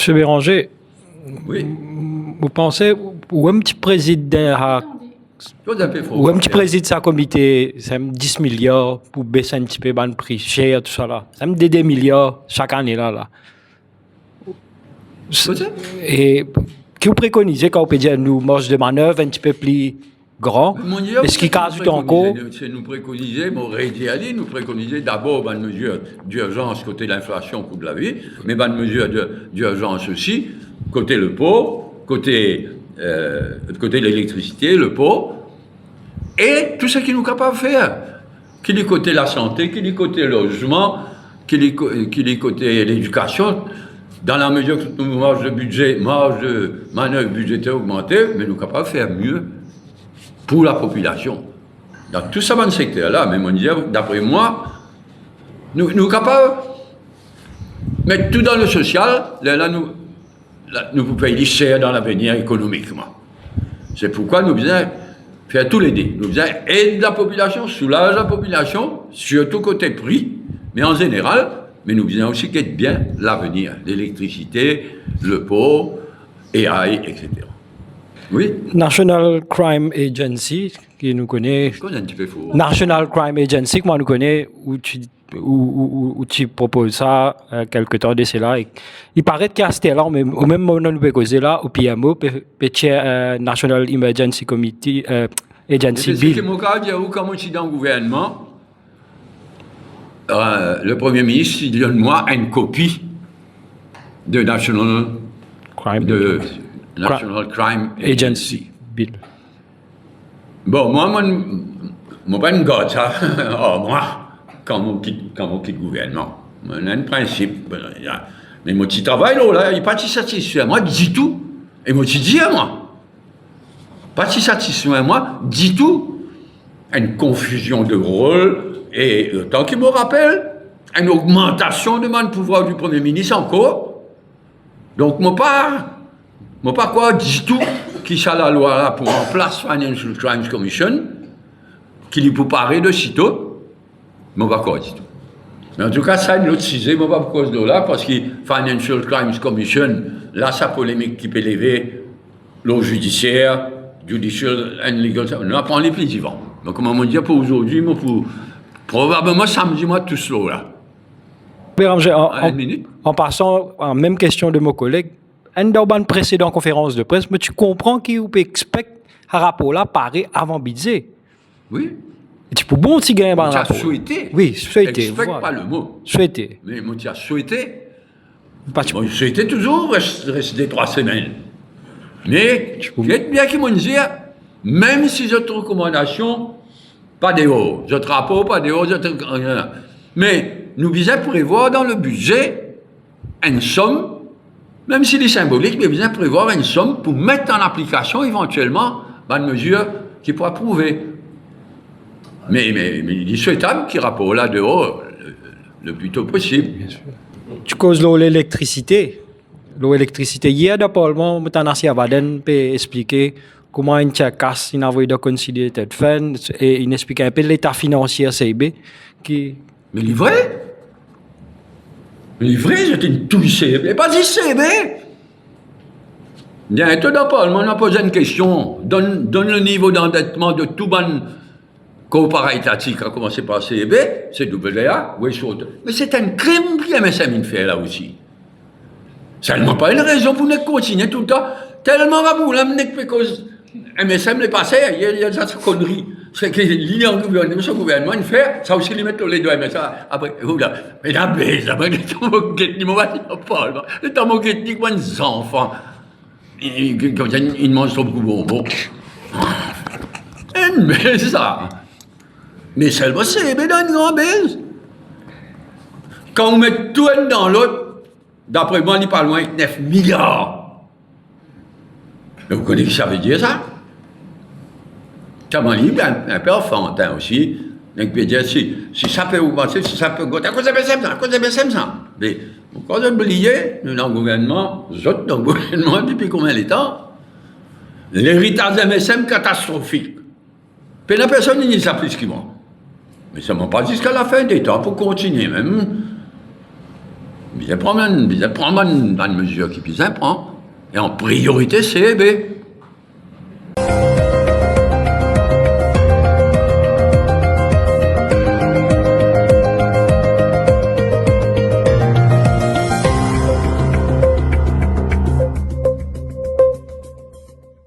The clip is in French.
M. Béranger, Oui. vous pensez, ou un petit président, ou un petit président de sa comité, ça me 10 milliards pour baisser un petit peu le prix cher, tout ça là. Ça me donne des milliards chaque année là. Et qui vous préconisez quand vous pouvez dire nous marge de manœuvre un petit peu plus grand? Est-ce qu'il casse du encore? C'est nous préconiser, mon rédit nous préconiser d'abord une mesure d'urgence côté l'inflation, coût de la vie, mais une mesure d'urgence aussi côté le pot, côté l'électricité, le pot, et tout ce qui nous est capable de faire. Qui est côté la santé, qui est côté logement, qui est côté l'éducation. Dans la mesure que nous marge de manœuvre budgétaire augmentée, mais nous sommes capables de faire mieux pour la population. Dans tout ça, dans ce secteur-là, même on dit, d'après moi, nous sommes capables de mettre tout dans le social, nous pouvons payer cher dans l'avenir économiquement. C'est pourquoi nous devons faire tous les dés. Nous devons aider la population, soulager la population, surtout côté prix, mais en général, mais nous devons aussi qu'être bien l'avenir, l'électricité, le pot, AI, etc. Oui. National Crime Agency, qui nous connaît. Un petit peu faux. National Crime Agency, que moi nous connais, où tu proposes ça quelque temps de cela. Il paraît qu'il y a là, mais au même moment nous peut causer là, au PMO, National Emergency Committee Agency Bill. C'est ce que je dire, comme on dit dans le gouvernement, le Premier ministre, il donne-moi une copie de National Crime Agency. Bill. Bon, moi, pas une garde ça. Oh, moi, quand on quitte le gouvernement, on a un principe. Mais mon petit travail, là, il n'est pas si satisfait. Moi, dis tout. Et moi, tu dis à moi. Pas si satisfait à moi, dis tout. Une confusion de rôle. Et tant qu'il me rappelle, une augmentation de mon pouvoir du Premier ministre encore. Donc, moi pas quoi, dis tout, qui ça la loi là pour en place Financial Crimes Commission, qui lui peut parler de sitôt, moi pas quoi, dis tout. Mais en tout cas, ça, une autre sujet, moi pas pour cause de là, parce que Financial Crimes Commission, là, sa polémique qui peut lever l'eau judiciaire, judicial and legal, on n'a pas les plus vivants. Donc, comment on dit pour aujourd'hui, moi, pour probablement samedi, moi, tout cela là. Béranger, en passant à la même question de mon collègue, dans une précédente conférence de presse, mais tu comprends qu'il peut expecter un rapport là paraît avant budget. Oui. Et tu peux bon petit gagner un rapport. Souhaité. Oui, souhaité. Expecte voilà. Pas le mot. Souhaité. Mais moi, tu as souhaité. Moi, je souhaitais toujours rester 3 semaines. Mais, j'aime bien qu'ils m'ont dit, même si j'ai une recommandation, pas de haut. Je rapport, pas de haut, mais nous devons prévoir dans le budget une somme, même s'il est symbolique, mais nous devons prévoir une somme pour mettre en application éventuellement une mesure qui pourra prouver. Mais il est souhaitable qu'il rapport là dehors le plus tôt possible. Bien sûr. Tu causes l'électricité. L'électricité. Hier, dans le Parlement, Moutanassi Avaden peut expliquer comment une casse, une envoyé de considérer cette fin, et il explique un peu l'état financier CIB qui. Mais livré, j'étais une touche CIB, pas dit CIB. Bien, tout dans le Parlement, on a posé une question. Donne le niveau d'endettement de tout le corps étatique, à commencer par CIB, c'est WA, oui, mais c'est un crime que MSM fait là aussi. Seulement pas une raison pour nous continuer tout le temps. Tellement rabou, là, cause MSM les passé, il y a ça connerie. C'est que l'Union gouvernement, il fait, ça aussi, ils mettent les deux MSM. Après, oula, mais la baisse, après, le temps moquette, le temps moquette, moi, les enfants, ils mangent son beaucoup bonbon. Mais ça. Mais seulement c'est dans une grande baisse. Quand on met tout un dans l'autre, d'après moi, il parle loin de 9 milliards. Mais vous connaissez ce que ça veut dire, ça? Ça m'a dit, un peu enfantin aussi. Donc, peut dire, si ça peut augmenter, si ça peut augmenter, à cause de BSM, ça. Mais, quand on oublié, nous, dans le gouvernement, nous autres, dans le gouvernement, depuis combien de temps, l'héritage de MSM catastrophique. Puis la personne n'y sait plus qu'il moi. Mais ça ne m'a pas dit jusqu'à la fin des temps pour continuer même. Bien prendre une mesure qui puisse prendre. Et en priorité, c'est B.